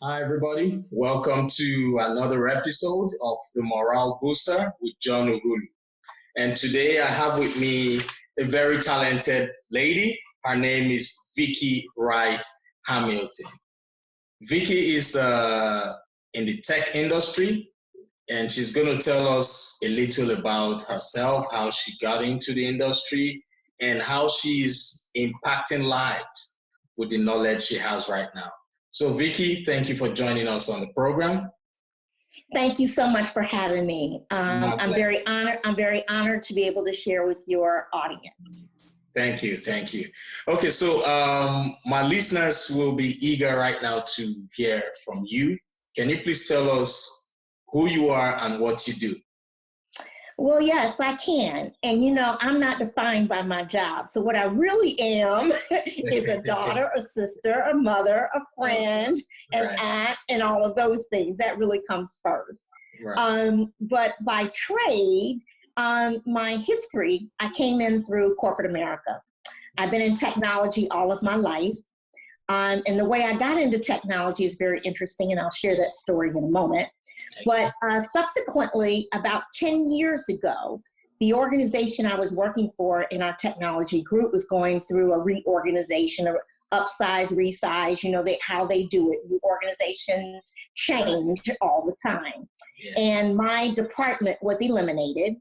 Hi, everybody. Welcome to another episode of The Morale Booster with John Ughulu. And today I have with me a very talented lady. Her name is Vicki Wright-Hamilton. Vicki is in the tech industry, and she's going to tell us a little about herself, how she got into the industry, and how she's impacting lives with the knowledge she has right now. So Vicki, thank you for joining us on the program. Thank you so much for having me. I'm very honored to be able to share with your audience. Thank you. Okay, so my listeners will be eager right now to hear from you. Can you please tell us who you are and what you do? Well, yes, I can. And I'm not defined by my job. So what I really am is a daughter, a sister, a mother, a friend, an aunt, and all of those things. That really comes first. Right. But by trade, my history, I came in through corporate America. I've been in technology all of my life. And the way I got into technology is very interesting, and I'll share that story in a moment. But subsequently, about 10 years ago, the organization I was working for in our technology group was going through a reorganization, or upsize, resize, how they do it. Organizations change all the time. Yeah. And my department was eliminated,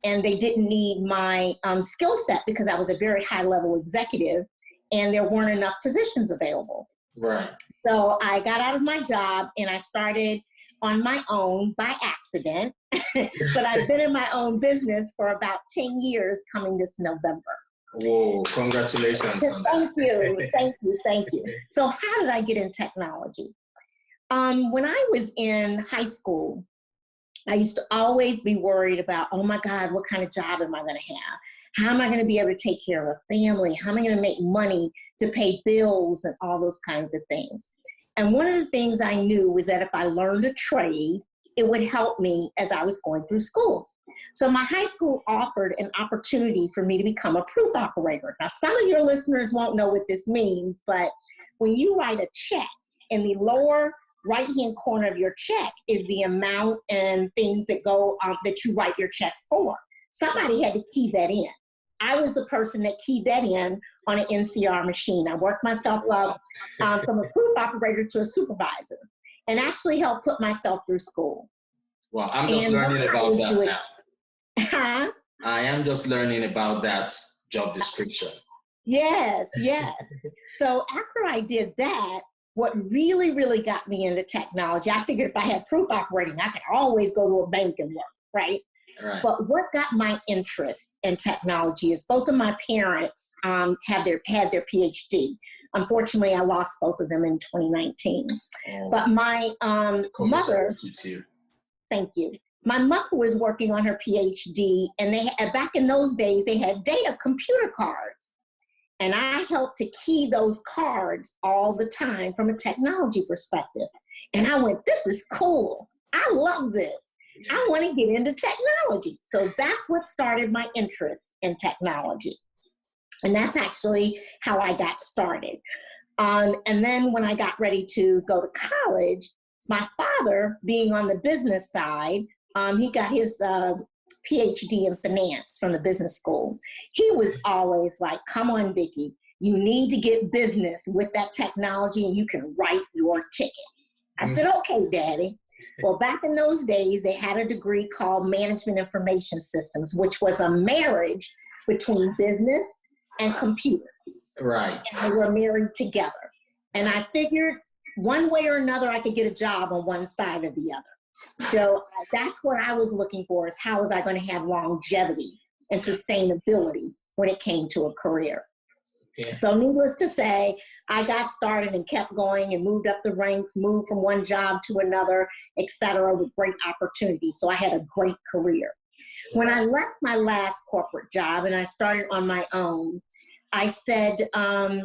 and they didn't need my skill set because I was a very high-level executive, and there weren't enough positions available. Right. So I got out of my job and I started on my own by accident, but I've been in my own business for about 10 years coming this November. Whoa, congratulations. Thank you. So how did I get in technology? When I was in high school, I used to always be worried about, oh my God, what kind of job am I going to have? How am I going to be able to take care of a family? How am I going to make money to pay bills and all those kinds of things? And one of the things I knew was that if I learned a trade, it would help me as I was going through school. So my high school offered an opportunity for me to become a proof operator. Now, some of your listeners won't know what this means, but when you write a check, in the lower right-hand corner of your check is the amount and things that go that you write your check for. Somebody had to key that in. I was the person that keyed that in on an NCR machine. I worked myself up from a proof operator to a supervisor, and actually helped put myself through school. Well, I'm just learning about that now. Huh? I am just learning about that job description. Yes. So after I did that, what really, really got me into technology, I figured if I had proof operating, I could always go to a bank and work, right? Right. But what got my interest in technology is both of my parents had their PhD. Unfortunately, I lost both of them in 2019. Oh. But my mother, thank you. My mother was working on her PhD, and back in those days, they had data computer cards. And I helped to key those cards all the time from a technology perspective. And I went, this is cool. I love this. I want to get into technology. So that's what started my interest in technology. And that's actually how I got started. And then when I got ready to go to college, my father, being on the business side, he got his PhD in finance from the business school. He was always like, come on, Vicki, you need to get business with that technology and you can write your ticket. I said, okay, Daddy. Well, back in those days, they had a degree called Management Information Systems, which was a marriage between business and computer. Right. And they were married together. And I figured one way or another, I could get a job on one side or the other. So that's what I was looking for, is how was I going to have longevity and sustainability when it came to a career. Yeah. So needless to say, I got started and kept going and moved up the ranks, moved from one job to another, et cetera, with great opportunities. So I had a great career. When I left my last corporate job and I started on my own, I said I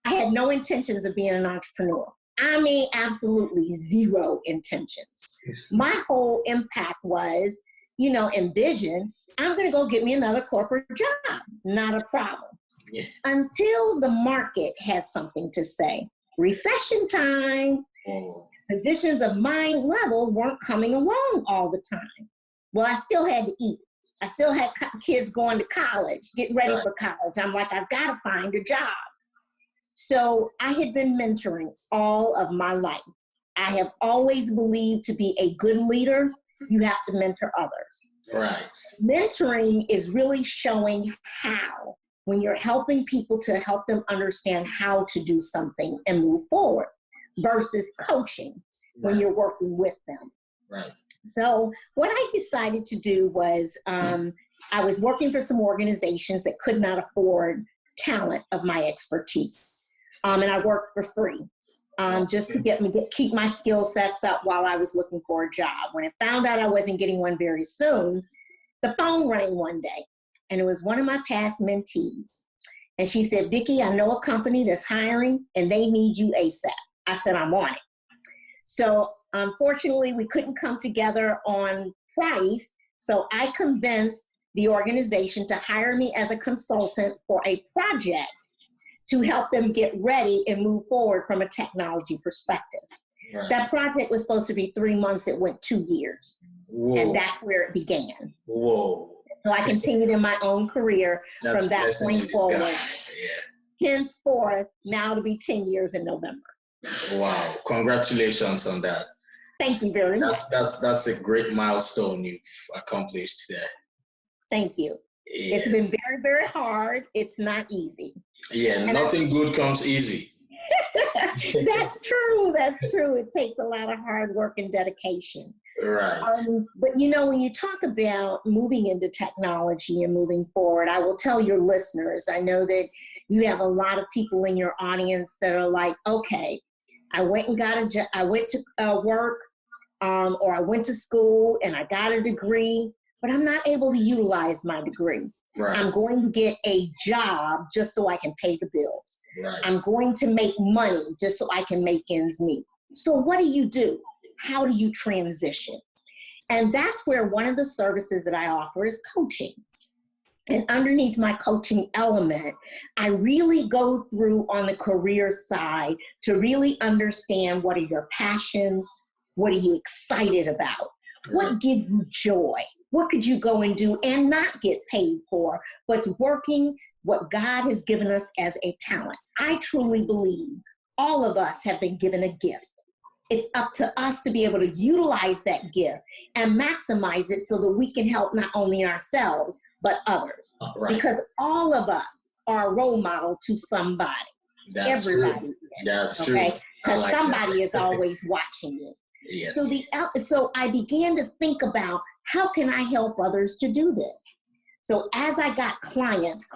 had no intentions of being an entrepreneur. I mean, absolutely zero intentions. My whole impact was, envision, I'm going to go get me another corporate job. Not a problem. Yeah. Until the market had something to say. Recession time, positions of mind level weren't coming along all the time. Well, I still had to eat. I still had kids going to college, getting ready for college. I'm like, I've got to find a job. So I had been mentoring all of my life. I have always believed to be a good leader, you have to mentor others. Right. Mentoring is really showing how, when you're helping people to help them understand how to do something and move forward, versus coaching when you're working with them. Right. So what I decided to do was I was working for some organizations that could not afford talent of my expertise. And I worked for free just to keep my skill sets up while I was looking for a job. When I found out I wasn't getting one very soon, the phone rang one day, and it was one of my past mentees. And she said, Vicki, I know a company that's hiring and they need you ASAP. I said, I'm on it. So unfortunately, we couldn't come together on price. So I convinced the organization to hire me as a consultant for a project to help them get ready and move forward from a technology perspective. Right. That project was supposed to be 3 months. It went 2 years. Whoa. And that's where it began. Whoa. So I continued in my own career from that point forward. Yeah. Henceforth, now to be 10 years in November. Wow. Congratulations on that. Thank you very much. That's a great milestone you've accomplished today. Thank you. Yes. It's been very, very hard. It's not easy. Yeah, and nothing good comes easy. That's true. That's true. It takes a lot of hard work and dedication. Right. But when you talk about moving into technology and moving forward, I will tell your listeners, I know that you have a lot of people in your audience that are like, okay, I went and got a job, I went to work, or I went to school and I got a degree, but I'm not able to utilize my degree. Right. I'm going to get a job just so I can pay the bills. Right. I'm going to make money just so I can make ends meet. So what do? How do you transition? And that's where one of the services that I offer is coaching. And underneath my coaching element, I really go through on the career side to really understand what are your passions, what are you excited about, what gives you joy. What could you go and do and not get paid for, but working what God has given us as a talent? I truly believe all of us have been given a gift. It's up to us to be able to utilize that gift and maximize it so that we can help not only ourselves, but others. Right. Because all of us are a role model to somebody. That's Everybody true. is. That's okay? true. Because like somebody is always watching you. Yes. So I began to think about, how can I help others to do this? So as I got clients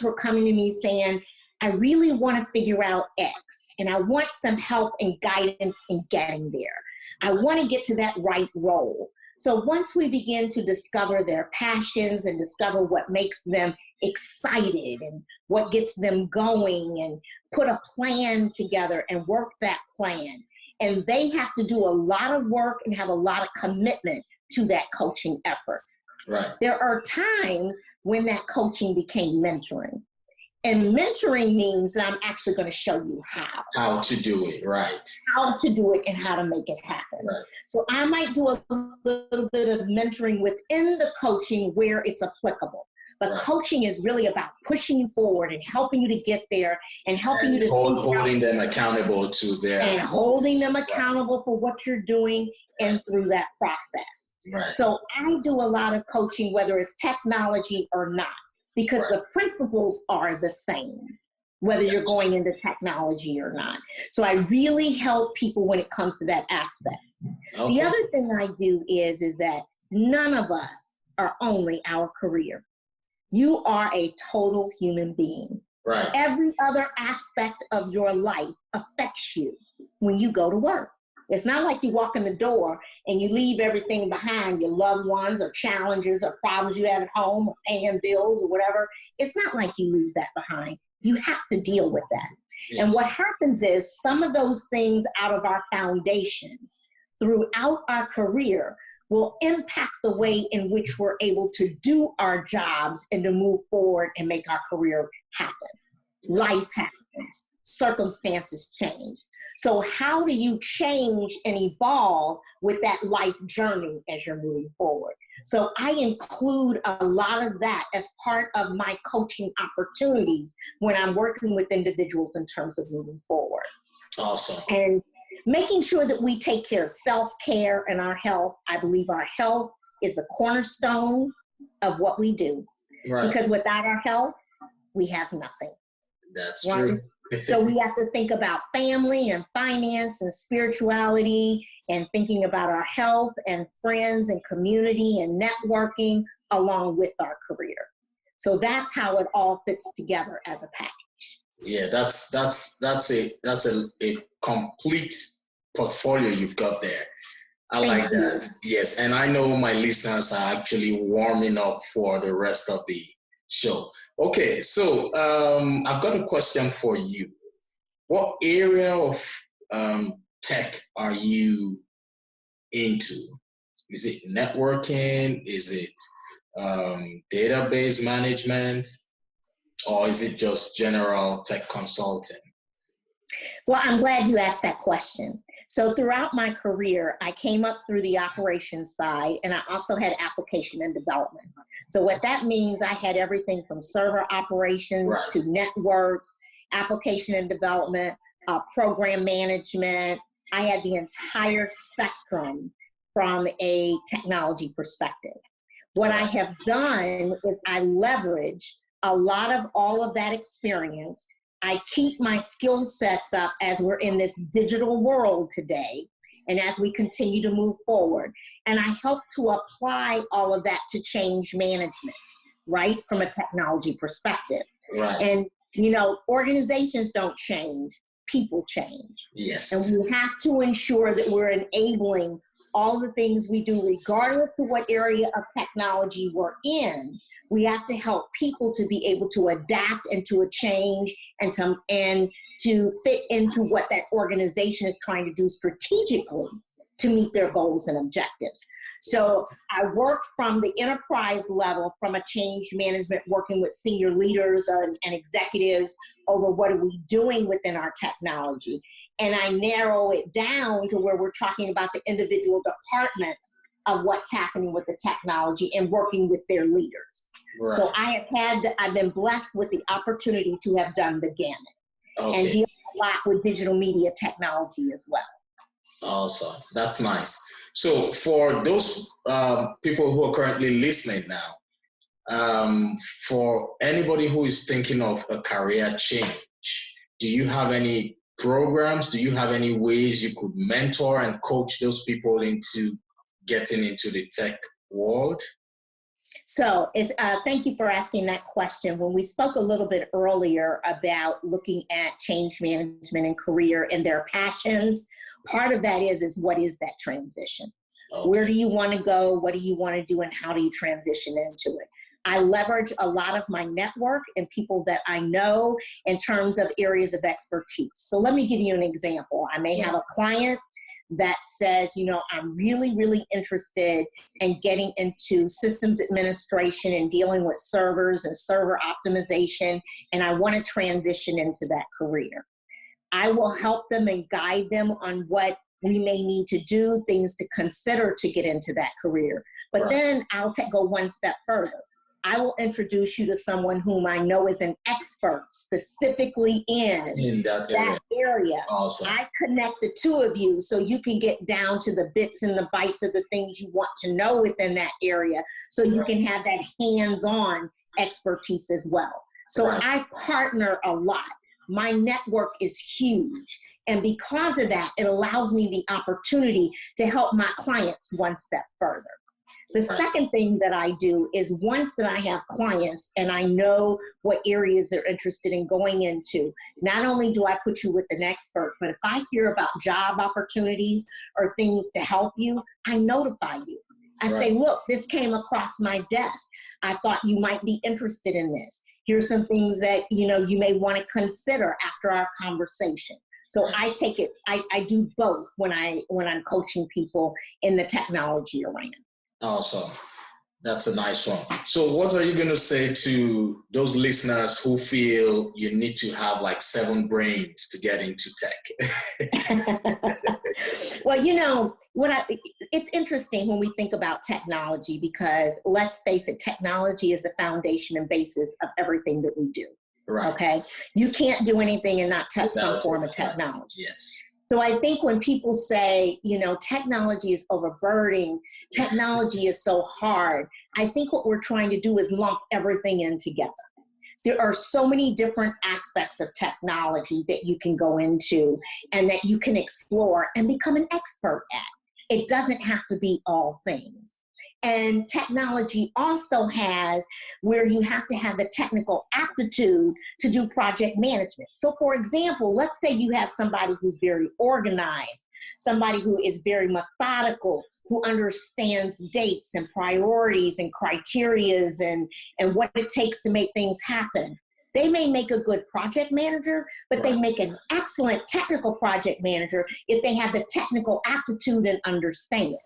were coming to me saying, I really want to figure out X, and I want some help and guidance in getting there. I want to get to that right role. So once we begin to discover their passions and discover what makes them excited and what gets them going and put a plan together and work that plan, and they have to do a lot of work and have a lot of commitment to that coaching effort. Right. There are times when that coaching became mentoring. And mentoring means that I'm actually going to show you how to do it, right? How to do it and how to make it happen. Right. So I might do a little bit of mentoring within the coaching where it's applicable. But right. Coaching is really about pushing you forward and helping you to get there and helping you to holding them accountable to their and holding them accountable for what you're doing and through that process. Right. So I do a lot of coaching, whether it's technology or not, because right. The principles are the same, whether you're going into technology or not. So I really help people when it comes to that aspect. Okay. The other thing I do is that none of us are only our career. You are a total human being. Right. Every other aspect of your life affects you when you go to work. It's not like you walk in the door and you leave everything behind, your loved ones or challenges or problems you have at home or paying bills or whatever. It's not like you leave that behind. You have to deal with that. Yes. And what happens is some of those things out of our foundation throughout our career will impact the way in which we're able to do our jobs and to move forward and make our career happen. Life happens, circumstances change. So how do you change and evolve with that life journey as you're moving forward? So I include a lot of that as part of my coaching opportunities when I'm working with individuals in terms of moving forward. Awesome. And making sure that we take care of self-care and our health. I believe our health is the cornerstone of what we do. Right. Because without our health, we have nothing. That's right? true. So we have to think about family and finance and spirituality and thinking about our health and friends and community and networking along with our career. So that's how it all fits together as a package. Yeah, that's a complete portfolio you've got there. I like that. Yes, and I know my listeners are actually warming up for the rest of the show. Okay, so I've got a question for you. What area of tech are you into? Is it networking? Is it database management? Or is it just general tech consulting? Well, I'm glad you asked that question. So throughout my career, I came up through the operations side, and I also had application and development. So what that means, I had everything from server operations to networks, application and development, program management. I had the entire spectrum from a technology perspective. What I have done is I leverage a lot of all of that experience. I keep my skill sets up as we're in this digital world today and as we continue to move forward. And I help to apply all of that to change management, right, from a technology perspective. Right. And, you know, organizations don't change, people change. Yes. And we have to ensure that we're enabling all the things we do, regardless of what area of technology we're in. We have to help people to be able to adapt and to a change and to fit into what that organization is trying to do strategically to meet their goals and objectives. So I work from the enterprise level, from a change management, working with senior leaders and executives over what are we doing within our technology. And I narrow it down to where we're talking about the individual departments of what's happening with the technology and working with their leaders. Right. So I've been blessed with the opportunity to have done the gamut and deal a lot with digital media technology as well. Awesome. That's nice. So for those people who are currently listening now, for anybody who is thinking of a career change, do you have any programs? Do you have any ways you could mentor and coach those people into getting into the tech world? So thank you for asking that question. When we spoke a little bit earlier about looking at change management and career and their passions, part of that is what is that transition? Okay. Where do you want to go? What do you want to do? And how do you transition into it? I leverage a lot of my network and people that I know in terms of areas of expertise. So let me give you an example. I may have a client that says, you know, I'm really, really interested in getting into systems administration and dealing with servers and server optimization, and I want to transition into that career. I will help them and guide them on what we may need to do, things to consider to get into that career. But then I'll go one step further. I will introduce you to someone whom I know is an expert specifically in that area. Awesome. I connect the two of you so you can get down to the bits and the bytes of the things you want to know within that area, so you can have that hands-on expertise as well. So I partner a lot. My network is huge. And because of that, it allows me the opportunity to help my clients one step further. The second thing that I do is, once that I have clients and I know what areas they're interested in going into, not only do I put you with an expert, but if I hear about job opportunities or things to help you, I notify you. I say, look, this came across my desk. I thought you might be interested in this. Here's some things that, you know, you may want to consider after our conversation. So I take it, I do both when I'm coaching people in the technology arena. Awesome. That's a nice one. So what are you going to say to those listeners who feel you need to have like 7 brains to get into tech? Well, it's interesting when we think about technology, because let's face it, technology is the foundation and basis of everything that we do. Right. Okay. You can't do anything and not touch some form of technology. Yes. So I think when people say, technology is overburdening, technology is so hard, I think what we're trying to do is lump everything in together. There are so many different aspects of technology that you can go into and that you can explore and become an expert at. It doesn't have to be all things. And technology also has where you have to have the technical aptitude to do project management. So for example, let's say you have somebody who's very organized, somebody who is very methodical, who understands dates and priorities and criterias and what it takes to make things happen. They may make a good project manager, but they make an excellent technical project manager if they have the technical aptitude and understand.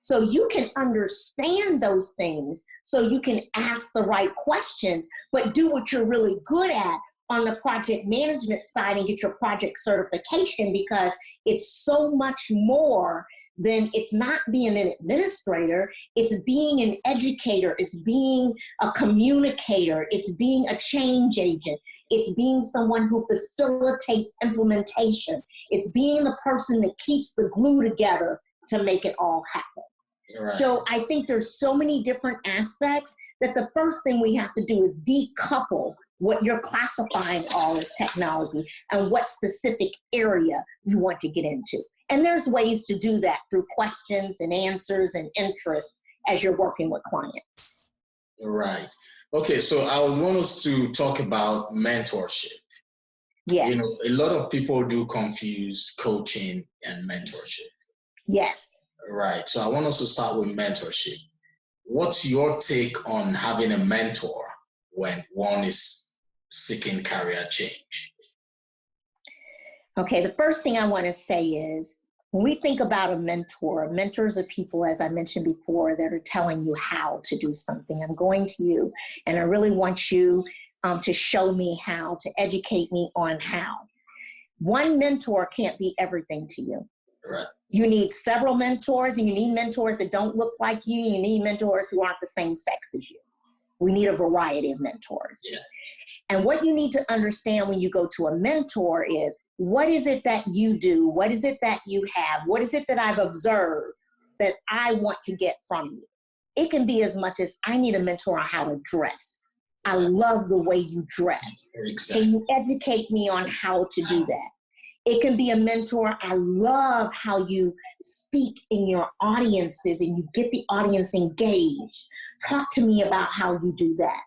So you can understand those things so you can ask the right questions, but do what you're really good at on the project management side and get your project certification, because it's so much more than, it's not being an administrator, it's being an educator, it's being a communicator, it's being a change agent, it's being someone who facilitates implementation, it's being the person that keeps the glue together to make it all happen. Right. So I think there's so many different aspects that the first thing we have to do is decouple what you're classifying all as technology and what specific area you want to get into. And there's ways to do that through questions and answers and interest as you're working with clients. Right. Okay, so I want us to talk about mentorship. Yes. A lot of people do confuse coaching and mentorship. Yes. Right. So I want us to start with mentorship. What's your take on having a mentor when one is seeking career change? Okay, the first thing I want to say is, when we think about a mentor, mentors are people, as I mentioned before, that are telling you how to do something. I'm going to you, and I really want you to show me how, to educate me on how. One mentor can't be everything to you. Right. You need several mentors, and you need mentors that don't look like you. You need mentors who aren't the same sex as you. We need a variety of mentors. Yeah. And what you need to understand when you go to a mentor is, what is it that you do? What is it that you have? What is it that I've observed that I want to get from you? It can be as much as, I need a mentor on how to dress. I love the way you dress. Exactly. Can you educate me on how to do that? It can be a mentor. I love how you speak in your audiences and you get the audience engaged. Talk to me about how you do that.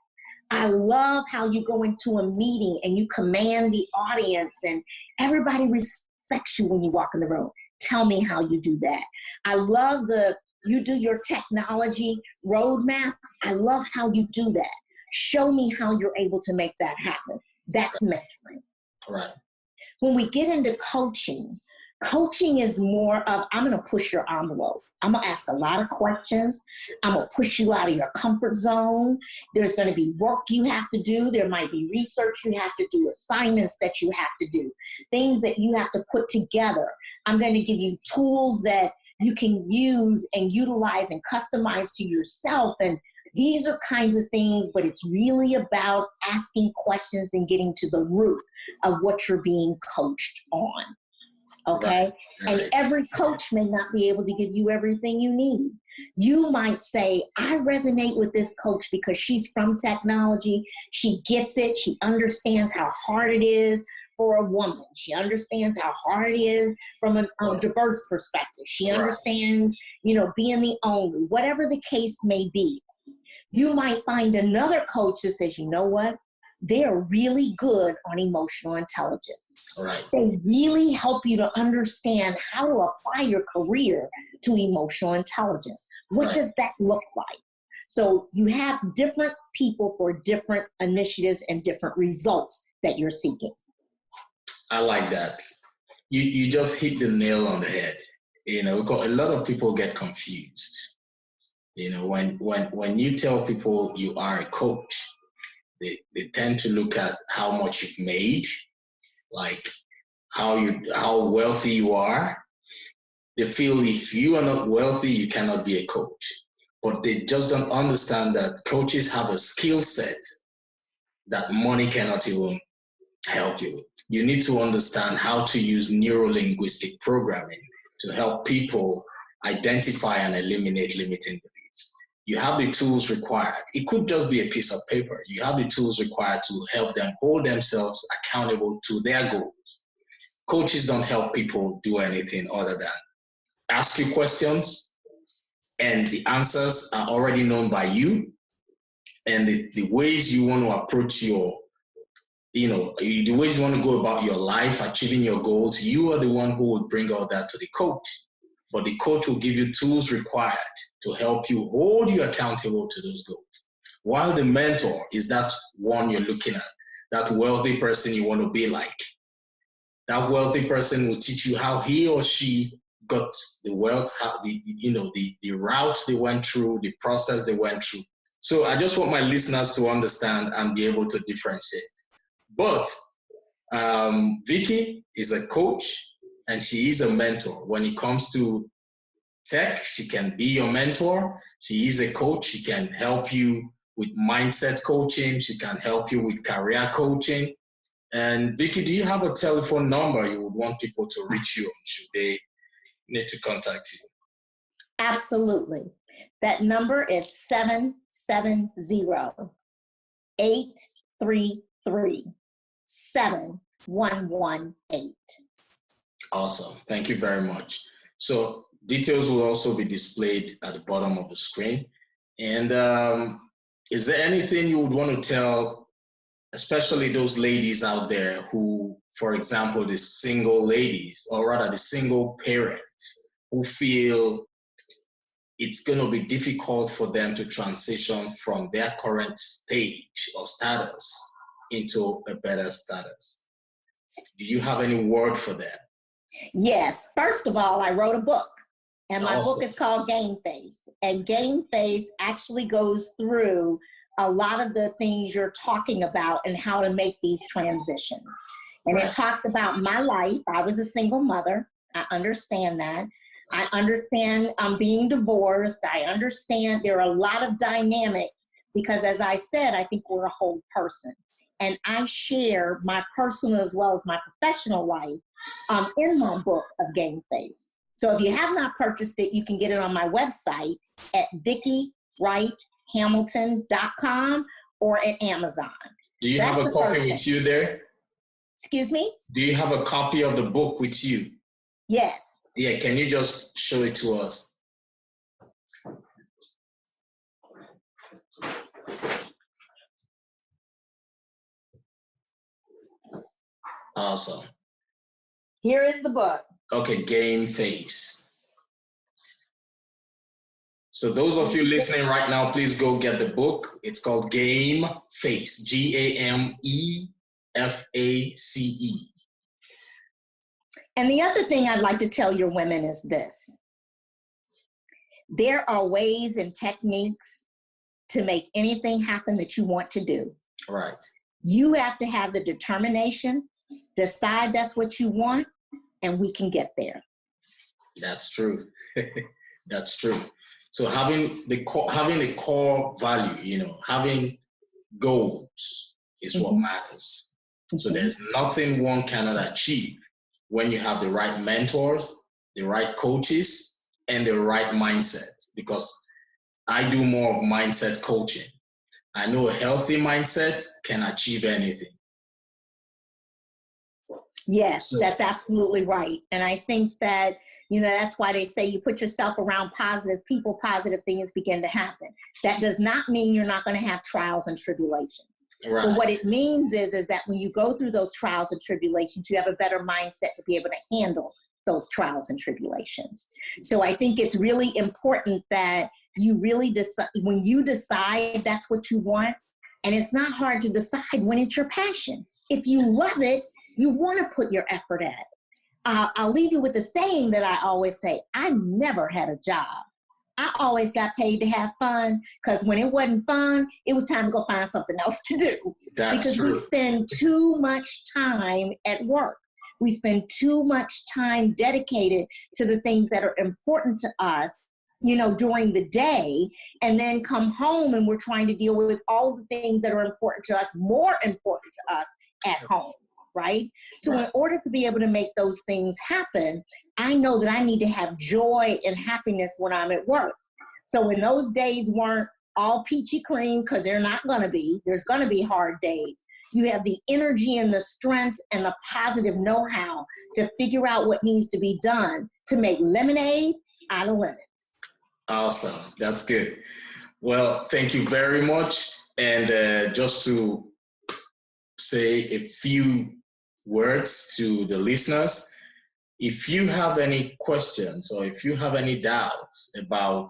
I love how you go into a meeting and you command the audience and everybody respects you when you walk in the room. Tell me how you do that. I love you do your technology roadmaps. I love how you do that. Show me how you're able to make that happen. That's mentoring. Right. When we get into coaching, coaching is more of, I'm going to push your envelope. I'm going to ask a lot of questions. I'm going to push you out of your comfort zone. There's going to be work you have to do. There might be research you have to do, assignments that you have to do, things that you have to put together. I'm going to give you tools that you can use and utilize and customize to yourself. And these are kinds of things, but it's really about asking questions and getting to the root of what you're being coached on. Okay? Right. And every coach may not be able to give you everything you need. You might say, I resonate with this coach because she's from technology. She gets it. She understands how hard it is for a woman. She understands how hard it is from a diverse perspective. She understands, being the only, whatever the case may be. You might find another coach that says, you know what? They're really good on emotional intelligence. Right. They really help you to understand how to apply your career to emotional intelligence. What does that look like? So you have different people for different initiatives and different results that you're seeking. I like that. You just hit the nail on the head. Because a lot of people get confused. You know, when you tell people you are a coach, they tend to look at how much you've made, like how wealthy you are. They feel if you are not wealthy, you cannot be a coach. But they just don't understand that coaches have a skill set that money cannot even help you with. You need to understand how to use neuro-linguistic programming to help people identify and eliminate limiting beliefs. You have the tools required. It could just be a piece of paper. You have the tools required to help them hold themselves accountable to their goals. Coaches don't help people do anything other than ask you questions, and the answers are already known by you, and the ways you want to approach your, the ways you want to go about your life, achieving your goals, you are the one who will bring all that to the coach. But the coach will give you tools required to help you hold you accountable to those goals. While the mentor is that one you're looking at, that wealthy person you want to be like. That wealthy person will teach you how he or she got the wealth, how the route they went through, the process they went through. So I just want my listeners to understand and be able to differentiate. But Vicki is a coach and she is a mentor. When it comes to tech, she can be your mentor. She is a coach. She can help you with mindset coaching. She can help you with career coaching. And Vicki, do you have a telephone number you would want people to reach you on should they need to contact you? Absolutely. That number is 770-833-7118. Awesome. Thank you very much. So details will also be displayed at the bottom of the screen. And is there anything you would want to tell, especially those ladies out there who, for example, the single ladies, or rather the single parents who feel it's going to be difficult for them to transition from their current stage or status into a better status? Do you have any word for them? Yes. First of all, I wrote a book, and my book is called Game Face. And Game Face actually goes through a lot of the things you're talking about and how to make these transitions. And It talks about my life. I was a single mother. I understand that. I understand being divorced. I understand there are a lot of dynamics because, as I said, I think we're a whole person. And I share my personal as well as my professional life in my book of Game Face. So if you have not purchased it, you can get it on my website at Wright-Hamilton.com or at Amazon. Do you have a copy with you there? Excuse me? Do you have a copy of the book with you? Yes. Yeah, can you just show it to us? Awesome. Here is the book. Okay, Game Face. So those of you listening right now, please go get the book. It's called Game Face, GAMEFACE. And the other thing I'd like to tell your women is this. There are ways and techniques to make anything happen that you want to do. Right. You have to have the determination, decide that's what you want, and we can get there. That's true. That's true. So having the core value, having goals is what matters. So there's nothing one cannot achieve when you have the right mentors, the right coaches, and the right mindset. Because I do more of mindset coaching. I know a healthy mindset can achieve anything. Yes, that's absolutely right. And I think that, that's why they say you put yourself around positive people, positive things begin to happen. That does not mean you're not going to have trials and tribulations. Right. But what it means is that when you go through those trials and tribulations, you have a better mindset to be able to handle those trials and tribulations. So I think it's really important that you really decide, when you decide that's what you want, and it's not hard to decide when it's your passion. If you love it, you want to put your effort at. I'll leave you with the saying that I always say, I never had a job I always got paid to have fun, because when it wasn't fun, it was time to go find something else to do. That's because true. we spend too much time at work. We spend too much time dedicated to the things that are important to us, during the day, and then come home and we're trying to deal with all the things that are important to us, more important to us at home, right? So in order to be able to make those things happen, I know that I need to have joy and happiness when I'm at work. So when those days weren't all peachy cream, because they're not going to be, there's going to be hard days. You have the energy and the strength and the positive know-how to figure out what needs to be done to make lemonade out of lemons. Awesome. That's good. Well, thank you very much. And just to say a few words to the listeners, if you have any questions or if you have any doubts about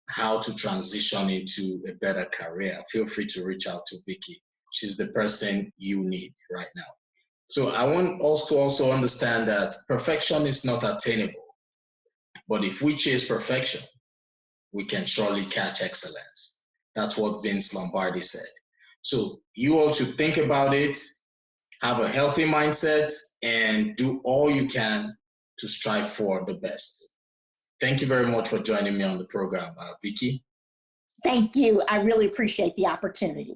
how to transition into a better career, feel free to reach out to Vicki. She's the person you need right now. So I want us to also understand that perfection is not attainable. But if we chase perfection, we can surely catch excellence. That's what Vince Lombardi said. So you all should think about it, have a healthy mindset, and do all you can to strive for the best. Thank you very much for joining me on the program, Vicki. Thank you. I really appreciate the opportunity.